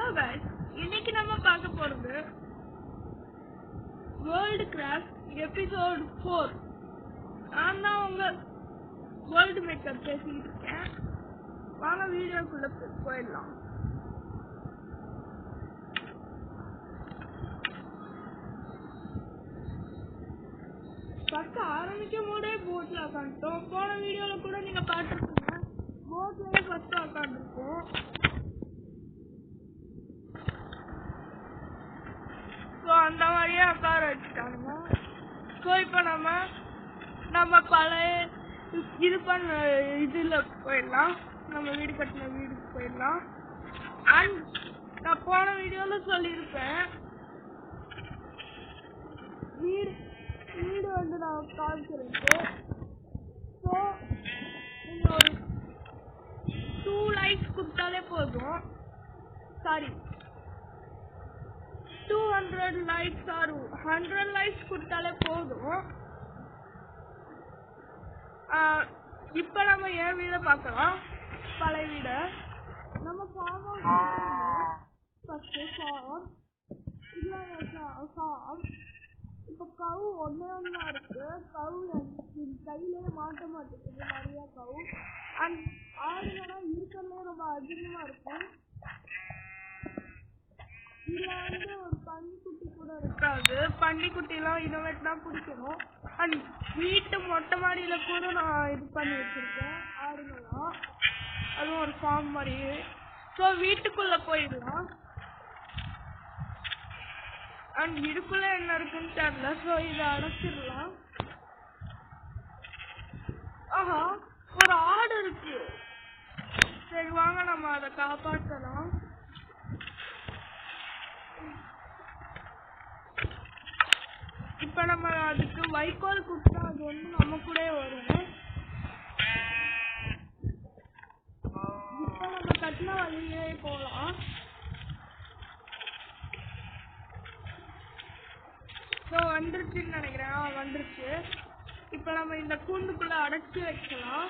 Hello guys, இன்னைக்கு நம்ம பார்க்க போறது World Craft episode 4. நான் தான் உங்க World Maker பேசிட்டு இருக்கேன். வாங்க வீடியோக்குள்ள போயிடலாம். ஃபர்ஸ்ட் ஆரம்பிக்கும் போதே போட்ல உட்காந்துட்டோம். போன வீடியோல கூட நீங்க பார்த்துருக்கீங்க. போட்லயே ஃபர்ஸ்ட் உட்காந்துருக்கோம். அந்த மாதிரியே உட்கார வச்சுட்டானுங்க. ஸோ இப்போ நம்ம பழைய இது பண்ண இதில் போயிடலாம். நம்ம வீடு கட்டின வீடுக்கு போயிடலாம். அண்ட் நான் போன வீடியோவில் சொல்லியிருப்பேன், வீடு வந்து நான் காமிச்சிருக்கேன். ஸோ நீங்கள் ஒரு 2 லைக்ஸ் கொடுத்தாலே போதும். சாரி, 200 லைக்ஸ் ஆர் 100 லைக்ஸ் கொடுத்தாலே போதும். இப்போ நம்ம என் வீடை பார்க்கலாம். பழைய வீடை நம்ம ஃபார்ம் ஃபஸ்ட்டு ஃபார்ம் இப்போ கவு ஒன்றா இருக்கு. கவு கையிலே மாட்ட மாட்டேங்குது, நிறையா கவு. அண்ட் ஆடுகள்லாம் இருக்கிறதே ரொம்ப அதிகமாக இருக்கும். இதுல வந்து ஒரு பன்னிக்குட்டி கூட இருக்காது. பன்னிக்குட்டிலாம் இனோவேட் தான் பிடிக்கணும். அண்ட் வீட்டு மொட்டை மாடியில கூட நான் இது பண்ணி வச்சிருக்கேன் ஆடுங்களாம். அதுவும் ஒரு ஃபார்ம் மாதிரி. ஸோ வீட்டுக்குள்ள போயிடலாம். அண்ட் இதுக்குள்ள என்ன இருக்குன்னு தெரியல. ஸோ இதை அடைச்சிடலாம். ஆஹா, ஒரு ஆடு இருக்கு. சரி வாங்க நம்ம அதை காப்பாற்றலாம். இப்ப நம்ம அதுக்கு வைக்கோல் கொடுத்தா அது வந்து நம்ம கூட வரும். இப்ப நம்ம கட்டின வழியிலே போகலாம். ஸோ வந்துருச்சுன்னு நினைக்கிறேன். வந்துருச்சு. இப்ப நம்ம இந்த கூண்டுக்குள்ள அடைச்சி வைக்கலாம்.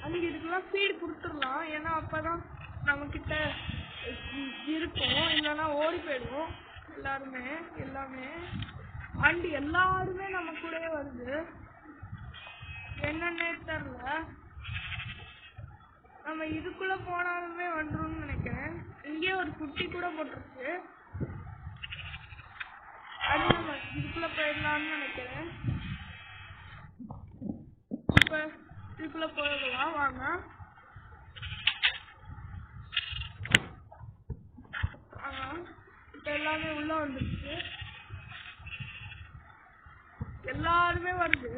அங்கே இதுக்கெல்லாம் ஃபீடு கொடுத்துடலாம். ஏன்னா அப்பதான் நம்ம கிட்ட இருக்கும், இல்லைன்னா ஓடி போயிடுவோம் எல்லாமே. அண்ட் எல்லாருமே நம்ம கூடவே வருது. என்னன்னே தெரியல. நம்ம இதுக்குள்ள போனாலுமே வந்துரும்னு நினைக்கிறேன். இங்கே ஒரு குட்டி கூட போட்டுருச்சு. அது நம்ம இதுக்குள்ள போயிடலாம்னு நினைக்கிறேன். இப்ப இதுக்குள்ள போயிடலாம் வாங்க. எல்லாமே உள்ள வந்துருச்சு. எல்லாருமே வருது.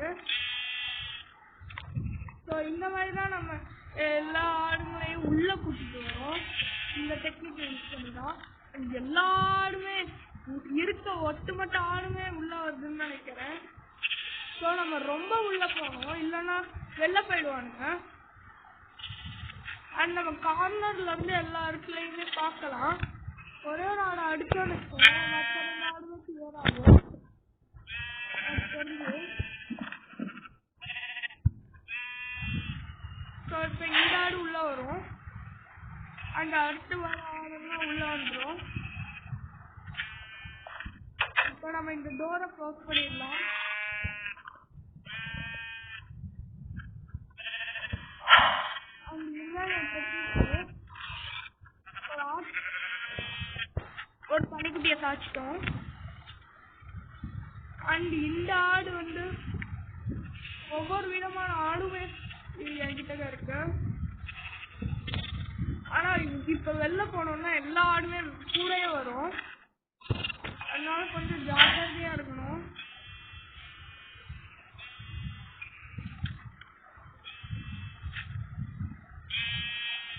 ஸோ இந்த மாதிரி தான் நம்ம எல்லா ஆடுங்களையும் உள்ள கூட்டிட்டு வரோம். இந்த டெக்னிக் யூஸ் பண்ணிதான் எல்லாருமே இருக்க ஒட்டுமொத்த ஆடுமே உள்ள வருதுன்னு நினைக்கிறேன். ஸோ நம்ம ரொம்ப உள்ள போகணும், இல்லைன்னா வெளில போயிடுவானுங்க. அண்ட் நம்ம கார்னர்ல இருந்து எல்லா இடத்துலையுமே பார்க்கலாம். ஒரே ஒரு ஆடை அடிச்சோன்னு மற்ற 2 ஆடுமே கிளியர் ஆகும். ஸோ இப்போ இந்த ஆடு உள்ள வரும். அண்ட் அடுத்து வர ஆடுலாம் உள்ள வந்துடும். இப்போ நம்ம இந்த டோரை க்ளோஸ் பண்ணிடலாம். ஒரு பனிக்குட்டியை காய்ச்சிட்டோம். அண்ட் இந்த ஆடு வந்து ஒவ்வொரு விதமான ஆடுமே என்கிட்ட இருக்கு. ஆனா இப்ப வெளில போனோம்னா எல்லா ஆடுமே கூடயே வரும். அதனால கொஞ்சம் ஜாக்கிரதையா இருக்கணும்.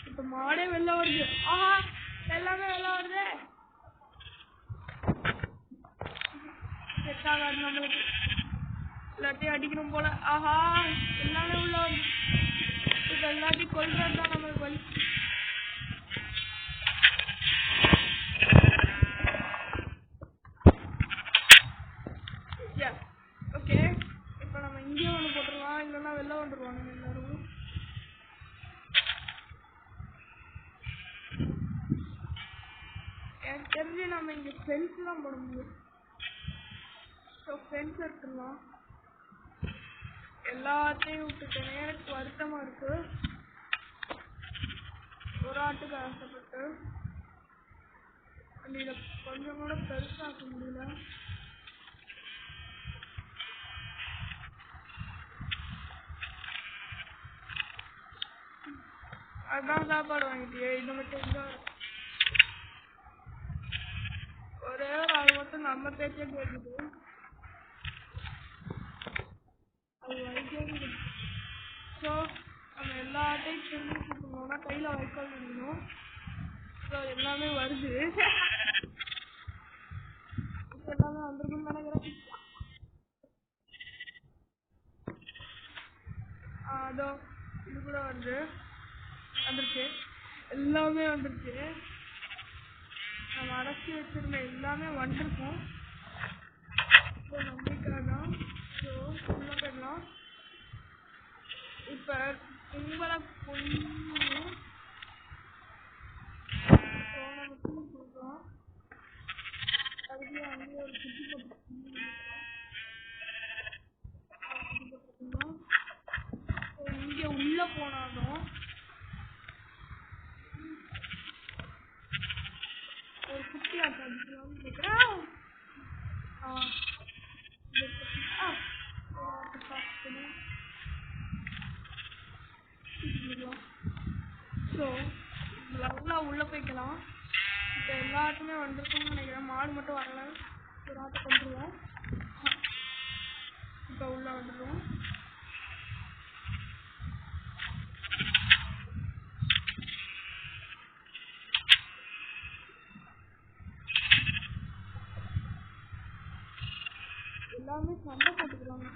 இப்ப மாடே வெளில வருது. ஆஹா, எல்லாமே வெளில வருது. நம்மளுக்கு எல்லாத்தையும் அடிக்கணும் போல. ஆஹா, எல்லாமே உள்ள வருது. இப்ப எல்லாத்தையும் கொல்றதுதான் நம்மளுக்கு வழி. ஓகே, இப்ப நம்ம இங்கே ஒண்ணு போட்டுடலாம், இல்லைன்னா வெளில வந்துருவாங்க எல்லாரும். தெரிஞ்சு நம்ம இங்க ஃபென்ஸ் தான் போட முடியும். ஸோ ஃபென்ஸ் எடுத்துடலாம். எல்லாத்தையும் விட்டுட்டேனே, எனக்கு வருத்தமா இருக்கு. ஒரு ஆட்டுக்கு ஆசைப்பட்டு இதை கொஞ்சம் கூட பெருசாக்க முடியல. அதான் சாப்பாடு வாங்கிட்டியே, இது மட்டும் தான் ஒரே ஒரு ஆள் மட்டும் நம்ம பேச்சே கேட்குது. அது வைக்கணும். ஸோ நம்ம எல்லாத்தையும் திரும்பி கூப்பிடணும்னா கையில் வைக்கோல் வேணும். ஸோ எல்லாமே வருது. இப்போ எல்லாமே வந்துருக்குன்னு நினைக்கிறேன். அதோ இது கூட வந்துருச்சு. எல்லாமே வந்துருச்சு. நம்ம அரைச்சி வச்சிருந்த எல்லாமே வந்துருக்கும். இப்போ நம்பிக்கை தான். ஸோ உள்ள போயிடலாம். இப்போ உங்களை கொஞ்சம் நம்ம தூள் கொடுக்குறோம். அதுக்கு அங்கேயே ஒரு குட்டி போட்டுருக்கோம். இங்கே உள்ள போனாலும் ஒரு குட்டி ஆட்டான்னு கேட்குறேன். ஸோ நல்லா உள்ள போய்க்கலாம். இப்போ எல்லாத்துமே வந்துருக்குன்னு நினைக்கிறேன். மாடு மட்டும் வரல. ஒரு ஆட்டை கொண்டுருவோம். இப்போ உள்ள வந்துடுவோம். எல்லாமே சண்டை போட்டுக்கிறாங்க.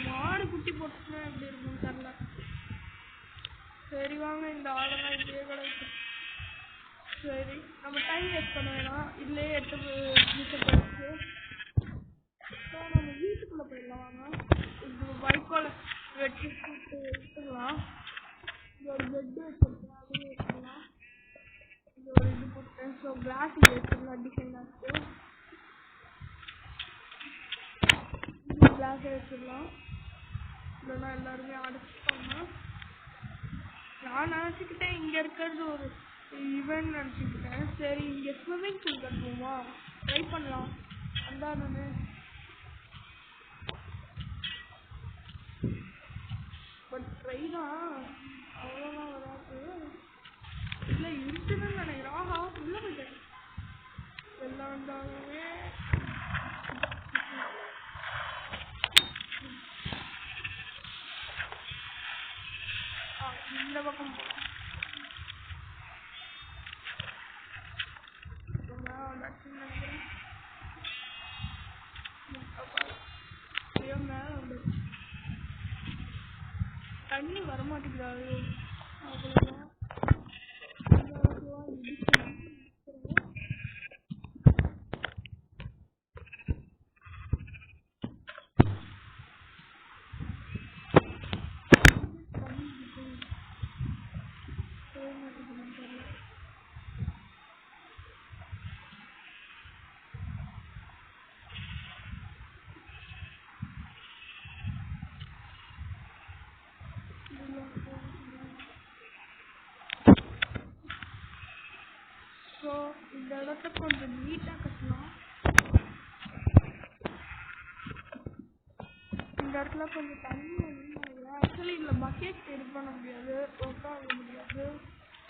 மாடு குட்டி போட்டுச்சுன்னா எப்படி இருக்கும்னு தெரியல. சரி வாங்க, இந்த ஆடெல்லாம் இப்படியே கிடக்கு. சரி நம்ம டைம் வேஸ்ட் பண்ண வேணாம். இதுலேயே 8 நிமிஷம் போயிடுச்சு. ஸோ நம்ம வீட்டுக்குள்ளே போயிடலாம். வாங்க, இது வைக்கோலை வெட்டி போட்டு எடுத்துக்கலாம். இது ஒரு பெட்டு வச்சுருக்கேன், அதுவும் எடுத்துக்கலாம். இது ஒரு இது போட்டேன். ஸோ கிளாஸ் இது வச்சுக்கலாம். டிசைனாக கிளாஸை வச்சிடலாம். இல்லைன்னா எல்லாருமே அடைச்சிப்பாங்க. நான் நினச்சிக்கிட்டேன் இங்கே இருக்கிறது ஒரு ஈவென்ட் நினச்சிக்கிட்டேன். சரி இங்கே ஸ்விம்மிங் பூல் கட்டுவோமா, ட்ரை பண்ணலாம். அந்த நான் பட் ட்ரை தான், அவ்வளோதான் வராது. இல்லை இருக்குதுன்னு நினைக்கிறேன். ஆஹா உள்ளே போயிட்டேன். எல்லாம் வந்தாலுமே இந்த பக்கம் தண்ணி வரமாட்டேங்கிறாரு. அவ்வளோதான். இடத்த கொஞ்சம் நீட்டா கட்டலாம். இந்த இடத்துல கொஞ்சம் தண்ணி வேணும். ஆக்சுவலி இதுல பக்கெட் இது பண்ண முடியாது, ஒர்க் ஆக முடியாது.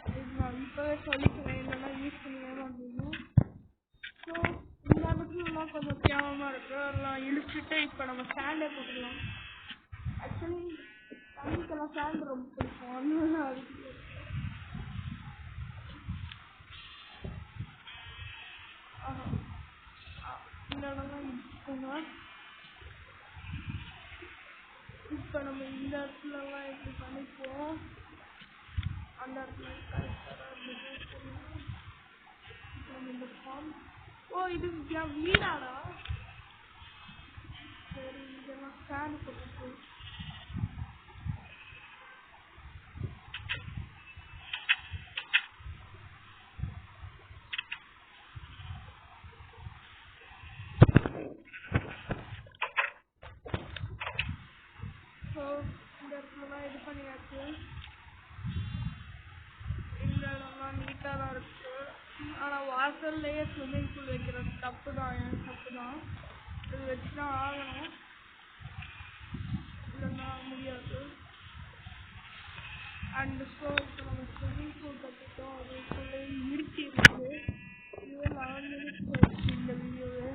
இது நான் இப்பவே சொல்லிக்கிறேன், இல்லைன்னா யூஸ் பண்ணி ஏமாந்துடும். ஸோ இந்த இடத்துலலாம் கொஞ்சம் கேவலமா இருக்கு, அதெல்லாம் இழுத்துட்டு இப்போ நம்ம ஸ்டாண்டே போட்டுக்கலாம். ஆக்சுவலி தண்ணிக்கெல்லாம் ஸ்டாண்ட் ரொம்ப பிடிக்கும், அதனால அதுக்கு இந்த இடம்லாம் இருக்குங்க. இப்போ நம்ம இந்த இடத்துலலாம் எப்படி பண்ணிப்போம், அந்த இடத்துல இந்த ஃபார்ம். ஓ இது என் வீடாடா. சரி இதெல்லாம் ஃபேன் போட்டு ஸோ இந்த இடத்துலலாம் இது பண்ணியாச்சு. இந்த இடம்லாம் நீட்டாக தான் இருக்கு. ஆனால் வாசல்லையே ஸ்விம்மிங் பூல் வைக்கிறது தப்பு தான், எனக்கு தப்பு தான். இது வச்சு தான் ஆகணும், இல்லைன்னா முடியாது. அண்ட் ஸோ இப்போ நம்ம ஸ்விம்மிங் பூல் கட்டிட்டோம், அதுக்குள்ளே இருட்டி இருக்குது. இதுவே 11 மினிட்ஸ் ஆயிடுச்சு இந்த வீடியோவே.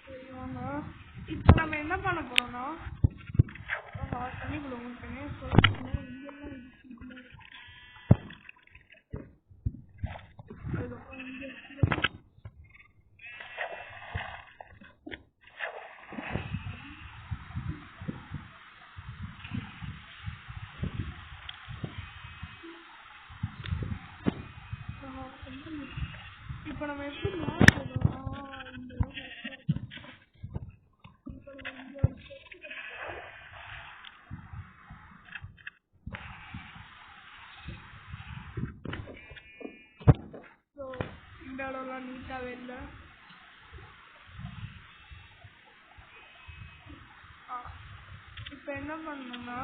சரிவாங்க, இப்போ நம்ம என்ன பண்ண போகிறோம்னா தண்ணிக்குள்ள உங்களுக்கு சொல்லிட்டேன். இங்கெல்லாம் அதுக்கப்புறம் இங்கே இப்போ நம்ம எப்படி மேலே போகணும். இந்த இப்போ நம்ம இங்கே ஒரு ஸோ இந்த இடம்லாம் நீட்டாகவே இல்லை. இப்போ என்ன பண்ணணும்னா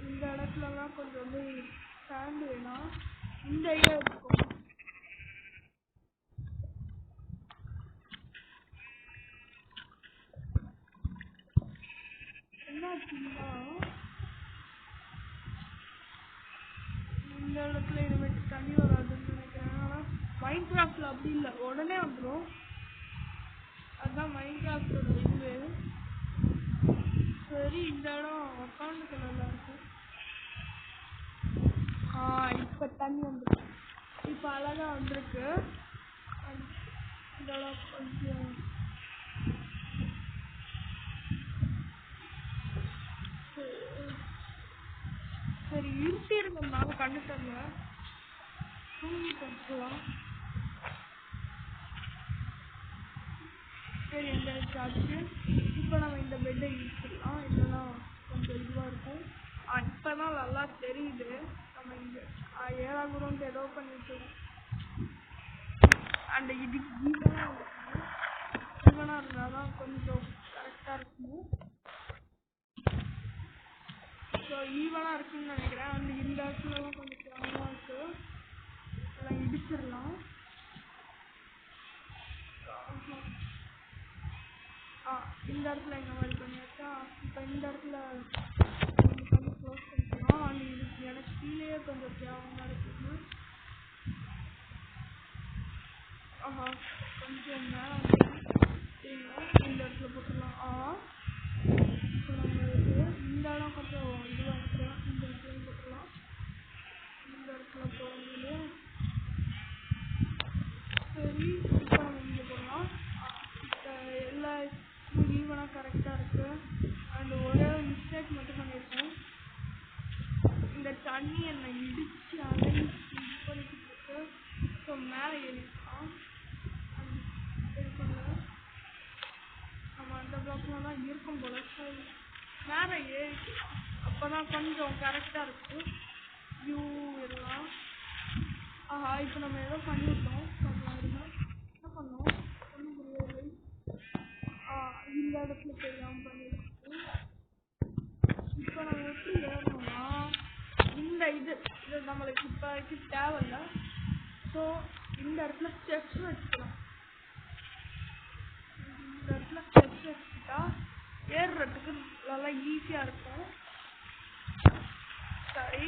இந்த இடத்துலலாம் கொஞ்சம் வந்து ஸ்டாண்ட் வேணும். இந்த ஐடியா இருக்கும். என்னாச்சுன்னா இந்த இடத்துல இனிமேட்டு தண்ணி வராதுன்னு நினைக்கிறேன். ஆனால் மைண்ட் கிராஃப்டில் அப்படி இல்லை, உடனே வந்துடும். அதுதான் மைண்ட் கிராஃப்டோட இது. சரி இந்த இடம் உக்காந்துக்கு நல்லா இருக்கும். இப்போ தண்ணி வந்துருக்கு, இப்போ அழகாக வந்திருக்கு. இந்த இடம் கொஞ்சம் சரி இருட்டி இருக்கோம்னால கண்ணு தரல, தூங்கிட்டு வந்துக்கலாம். சரி எந்த ஆச்சு. இப்போ நம்ம இந்த பெட்டை இழுத்துக்கலாம், இல்லைன்னா கொஞ்சம் இதுவாக இருக்கும். இப்போ தான் நல்லா தெரியுது. நம்ம இங்கே 7ஆம் ரூம் ஏதோ பண்ணிட்டு அண்ட் இது ஈவனாக இருந்தால் தான் கொஞ்சம் கரெக்டாக இருக்கும். ஸோ ஈவனாக இருக்குன்னு நினைக்கிறேன். அண்ட் இந்த இடத்துலலாம் கொஞ்சம் கேவலமாக இருக்கு, அதெல்லாம் இடிச்சிடலாம். இந்த இடத்துல இந்த மாதிரி பண்ணியாச்சா. இப்போ இந்த இடத்துல கொஞ்சம் க்ளோஸ் பண்ணிக்கலாம். அண்ட் இது எனக்கு கீழே கொஞ்சம் கேவலமாக இருக்குங்க. கொஞ்சம் மேலே இந்த இடத்துல போட்டுடலாம். இப்போ நம்ம இந்த இடம் கொஞ்சம் இதுவாக இருக்கலாம், இந்த இடத்துல போட்டுடலாம். இந்த இடத்துல போகும்போது சரி இப்போ நம்ம இங்கே போடலாம். இப்போ எல்லா ஈவனாக கரெக்டாக இருக்குது. அண்ட் ஒரே ஒரு மிஸ்டேக் மட்டும் பண்ணியிருக்கோம். இந்த தண்ணி என்னை இடித்து அலைஞ்சி இது பண்ணிக்கிட்டு இருக்கு. ஸோ மேலே ஏறிக்கலாம். நம்ம அந்த பிளாக்ல தான் இருக்கும் போல. ஸோ மேலே ஏறிக்கலாம், அப்போ தான் கொஞ்சம் கரெக்டாக இருக்கும் வியூ எல்லாம். இப்போ நம்ம ஏதோ பண்ணிவிட்டோம். என்ன பண்ணோம் ஒன்றும் புரியவில்லை. இந்த இடத்துல தெரியாமல் பண்ணியிருக்கோம். இப்போ நம்ம எப்படி ஏறணும்னா இந்த இது நம்மளுக்கு இப்போதைக்கு தேவையில்லை. ஸோ ஸோ இந்த இடத்துல ஸ்டெப்ஸ் வச்சுக்கலாம். இந்த இடத்துல ஸ்டெப்ஸ் வச்சுக்கிட்டா ஏறுறதுக்கு நல்லா ஈஸியா இருக்கும். சரி,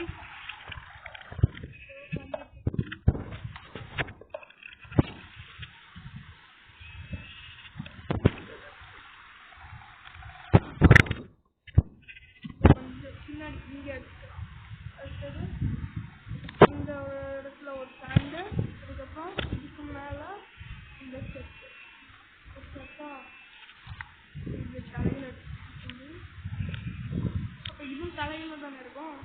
கொஞ்சம் பின்னாடி இங்க எடுத்துக்கலாம். அடுத்தது இந்த ஒரு இடத்துல ஒரு ஸ்டாண்டு, அதுக்கப்புறம் இதுக்கு மேல இந்த ஸ்டெப்ஸ் ஸ்டெப்பா இது தலையில எடுத்துக்கணும். அப்ப இதுவும் தலையில தானே இருக்கும்.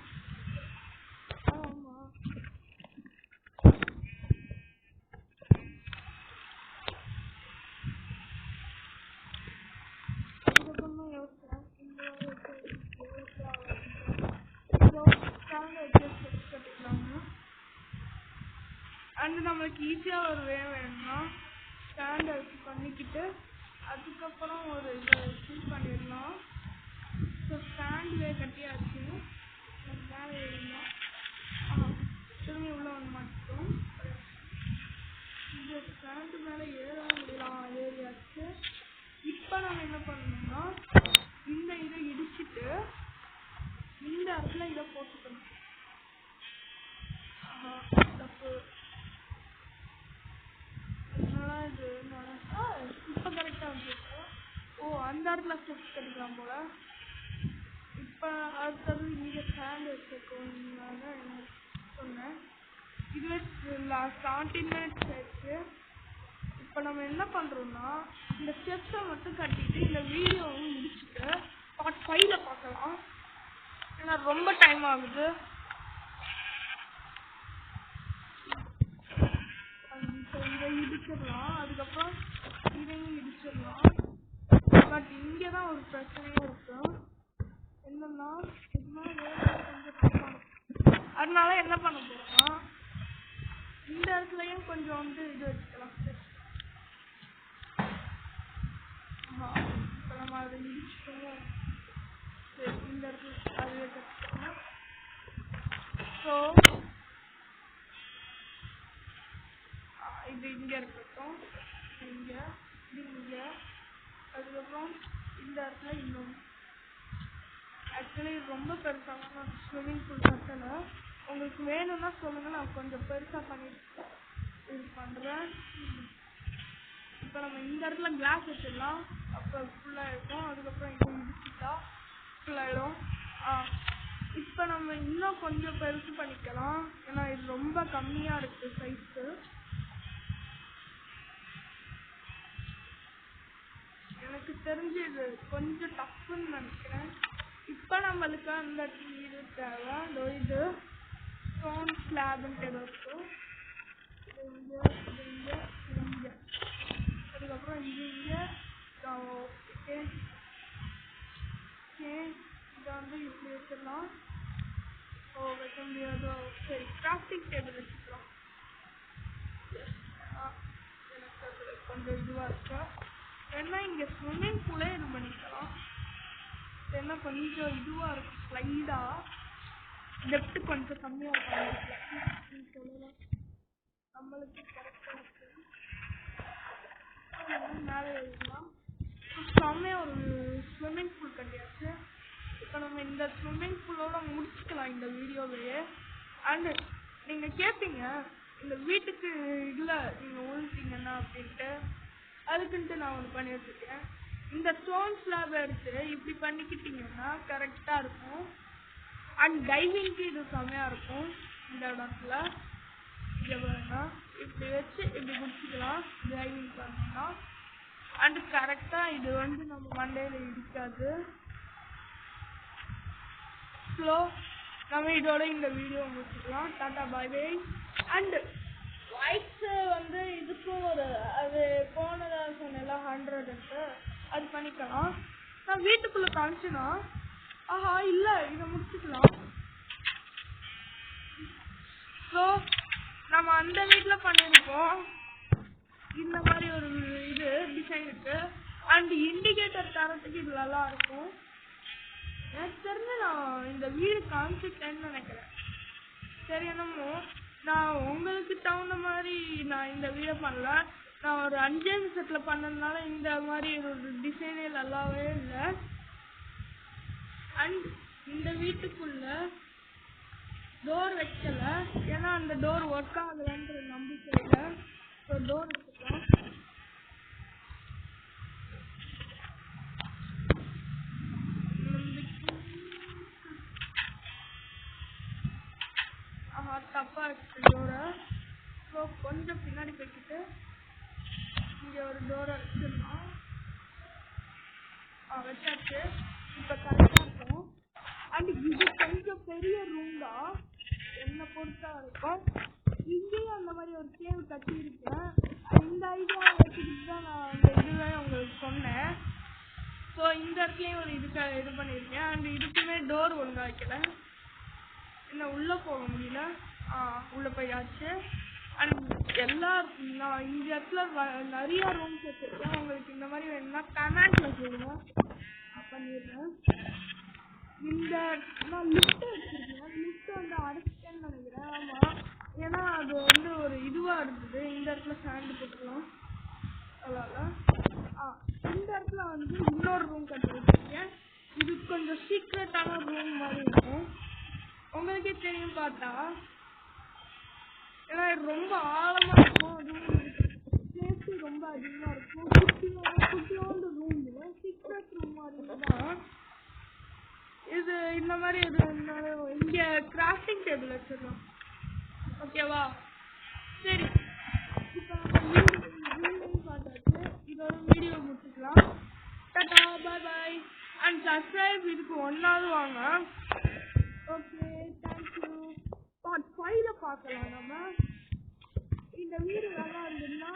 ஆமா, அதுக்கப்புறம் தான் யோசிச்சேன் இந்த ஸ்டாண்ட் வச்சு ஸ்டெப்ஸ் கட்டிக்கலாம்னு. அண்ட் நம்மளுக்கு ஈஸியா ஒரு வே வேணும்னா ஸ்டாண்ட் வச்சு பண்ணிக்கிட்டு அதுக்கப்புறம் ஒரு இதை ஃபில் பண்ணிடலாம். ஸோ ஸ்டாண்ட் வே கட்டியாச்சு. மேலே ஏறிடலாம். திரும்பி உள்ள வந்து மாட்டோம். இந்த ஸ்டாண்டு மேலே ஏறவும் முடியலாம். ஏறியாச்சு. இப்போ நம்ம என்ன பண்ணணும்னா இந்த இதை இடிச்சிட்டு இந்த இடத்துல இதை போட்டுக்கணும். தப்பு. இது இப்போ கரெக்டாக வந்துருக்கோம். ஓ, அந்த இடத்துல ஸ்டெப்ஸ் கட்டிக்கலாம் போல. இப்போ அடுத்தது இங்கே ஸ்டாண்ட் வச்சுருக்கோம் சொன்னேன். இதுவே 17 மினிட்ஸ் ஆயிடுச்சு. இப்போ நம்ம என்ன பண்ணுறோம்னா இந்த ஸ்டெப்ஸை மட்டும் கட்டிட்டு இந்த வீடியோவும் முடிச்சுட்டு பார்ட் 5ல பார்க்கலாம். ஏன்னா ரொம்ப டைம் ஆகுது. இதை இடிச்சிடலாம். அதுக்கப்புறம் இதையும் இடிச்சிடலாம். பட் இங்கே தான் ஒரு பிரச்சனையும் இருக்கு. என்னன்னா அதனால என்ன பண்ண போறோம்னா இந்த இடத்துலயும் கொஞ்சம் வந்து இது வச்சுக்கலாம். இப்போ நம்ம அதை இடிச்சுக்கணும். இந்த இடத்துல அதுவே கற்றுக்கணும். ஸோ இது இங்கே இருக்கட்டும். இங்கே இது இங்கே. அதுக்கப்புறம் இந்த இடத்துல இன்னொன்று. ஆக்சுவலி ரொம்ப பெருசாக நான் ஸ்விம்மிங் பூல் கட்டலை. உங்களுக்கு வேணும்னா சொல்லுங்க, நான் கொஞ்சம் பெருசாக பண்ணிட்டு இது பண்ணுறேன். இப்போ நம்ம இந்த இடத்துல கிளாஸ் வச்சிடலாம். அப்போ ஃபுல்லாக இருக்கும். அதுக்கப்புறம் இது இடிச்சுட்டா ஃபுல்லாகிடும். இப்போ நம்ம இன்னும் கொஞ்சம் பெருசு பண்ணிக்கலாம். ஏன்னா இது ரொம்ப கம்மியாக இருக்குது சைஸு. எனக்கு தெரிஞ்சு இது கொஞ்சம் டஃப்னு நினைக்கிறேன். இப்போ நம்மளுக்கு அந்த இது தேவை. இது ஸ்டோன் ஸ்லாப்ன்ட்டு ஏதோ இருக்கு. இது இங்கே இங்கே அதுக்கப்புறம் இங்கே ஓகே ஓகே. இதை வந்து இப்படி வச்சிடலாம். வைக்க முடியாதோ? சரி, கிராஃப்டிங் டேபிள் வச்சுக்கலாம். எனக்கு அது கொஞ்சம் இதுவாக இருக்கு. ஏன்னா இங்கே ஸ்விம்மிங் பூலே இது பண்ணிக்கலாம். ஏன்னா கொஞ்சம் இதுவாக இருக்கும். ஸ்லைடாக டெப்த்து கொஞ்சம் கம்மியாக இருக்கும். சொல்லலாம் நம்மளுக்கு கரெக்டாக இருக்கு. மேலே எழுதலாம். செம்மையாக ஒரு ஸ்விம்மிங் பூல் கட்டியாச்சு. இப்போ நம்ம இந்த ஸ்விம்மிங் பூலோட முடிச்சுக்கலாம் இந்த வீடியோவையே. அண்டு நீங்கள் கேட்பீங்க இந்த வீட்டுக்கு இதில் நீங்கள் ஊழ்த்தீங்கன்னா அப்படின்ட்டு. அதுக்குன்ட்டு நான் ஒன்று பண்ணி வச்சுருக்கேன். இந்த ஸ்டோன் ஸ்லாப் எடுத்து இப்படி பண்ணிக்கிட்டிங்கன்னா கரெக்டாக இருக்கும். அண்ட் டைவிங்க்கு இது செம்மையாக இருக்கும். இந்த இடத்துல இங்கே பாருங்க, இப்படி வச்சு இப்படி குடிச்சிக்கலாம் டைவிங் பண்ணிங்கன்னா. அண்டு கரெக்டாக இது வந்து நம்ம மண்டையில் இடிக்காது. ஸோ நம்ம இதோட இந்த வீடியோ முடிச்சுக்கலாம். Tata bye bye. And likes வந்து இதுக்கும் ஒரு அது போனதாக சொன்னேன்ல 100 அது பண்ணிக்கலாம். நான் வீட்டுக்குள்ளே காமிச்சுனா இல்லை இதை முடிச்சுக்கலாம். ஸோ நம்ம அந்த வீட்டில் பண்ணியிருக்கோம் இந்த மாதிரி ஒரு இது டிசைனுக்கு. அண்ட் இண்டிகேட்டர் தரத்துக்கு இது நல்லா இருக்கும். எனக்கு தெரிஞ்சு நான் இந்த வீடு காமிச்சிட்டேன்னு நினைக்கிறேன். சரி, என்னமோ நான் உங்களுக்கு தகுந்த மாதிரி நான் இந்த வீடியோ பண்ணல. நான் ஒரு 5 நிமிஷத்துல பண்ணதுனால இந்த மாதிரி ஒரு டிசைனே நல்லாவே இல்லை. அண்ட் இந்த வீட்டுக்குள்ள டோர் வைக்கல, ஏன்னா அந்த டோர் ஒர்க் ஆகலன்ற நம்பிக்கையில. ஸோ டோர் வச்சுக்கலாம். தப்பா இருக்கு டோரை. ஸோ கொஞ்சம் பின்னாடி போய்கிட்டு இங்க ஒரு டோரை வச்சிடலாம். வச்சாச்சு. இப்போ கரெக்டா இருக்கும். அண்ட் இது கொஞ்சம் பெரிய ரூம் தான் என்னை பொறுத்த வரைக்கும். இங்கேயும் அந்த மாதிரி ஒரு கேவ் கட்டி இருக்கேன். இந்த ஐடியா வச்சுக்கிட்டு தான் நான் அந்த இதுவே உங்களுக்கு சொன்னேன். ஸோ இந்த இடத்துலையும் ஒரு இது பண்ணியிருக்கேன். அண்ட் இதுக்குமே டோர் ஒழுங்கா வைக்கல. என்ன உள்ள போக முடியல. உள்ள போயாச்சு. அண்ட் நான் இந்த இடத்துல நிறைய ரூம்ஸ் வச்சிருக்கேன். உங்களுக்கு இந்த மாதிரி வேணும்னா கமெண்ட்ல சொல்லுங்க, பண்ணிடுறேன். இந்த நான் லிஃப்ட் வச்சிருக்கேன். லிஃப்ட் வந்து அடைச்சிட்டேன்னு நினைக்கிறேன். ஆமா, ஏன்னா அது வந்து ஒரு இதுவா இருந்தது. இந்த இடத்துல சாண்டு போட்டுக்கலாம். அவ்வளோ. இந்த இடத்துல வந்து இன்னொரு ரூம் கட்டி வச்சிருக்கேன். இது கொஞ்சம் சீக்ரெட்டான ரூம் மாதிரி இருக்கும். உங்களுக்கே தெரியும் பார்த்தா. ஏன்னா ரொம்ப ஆழமா இருக்கும். அதுவும் சேஃப்டி ரொம்ப அதிகமா இருக்கும். குட்டியோண்டு ரூம் இல்லை, சீக்ரெட் ரூம் மாதிரி தான் இது. இந்த மாதிரி இங்க கிராஃப்டிங் டேபிள் வச்சிடலாம். ஓகேவா? சரி, இப்போ நம்ம பார்த்தாச்சு. இதோட வீடியோ முடிச்சுக்கலாம். டாடா, பாய் பாய். அண்ட் சப்ஸ்கிரைப் இதுக்கு ஒன்னாவது வாங்க. Okay, thank you. பார்ட் 5ல பார்க்கலாம். நம்ம இந்த வீடியோ நல்லா இருந்ததுன்னா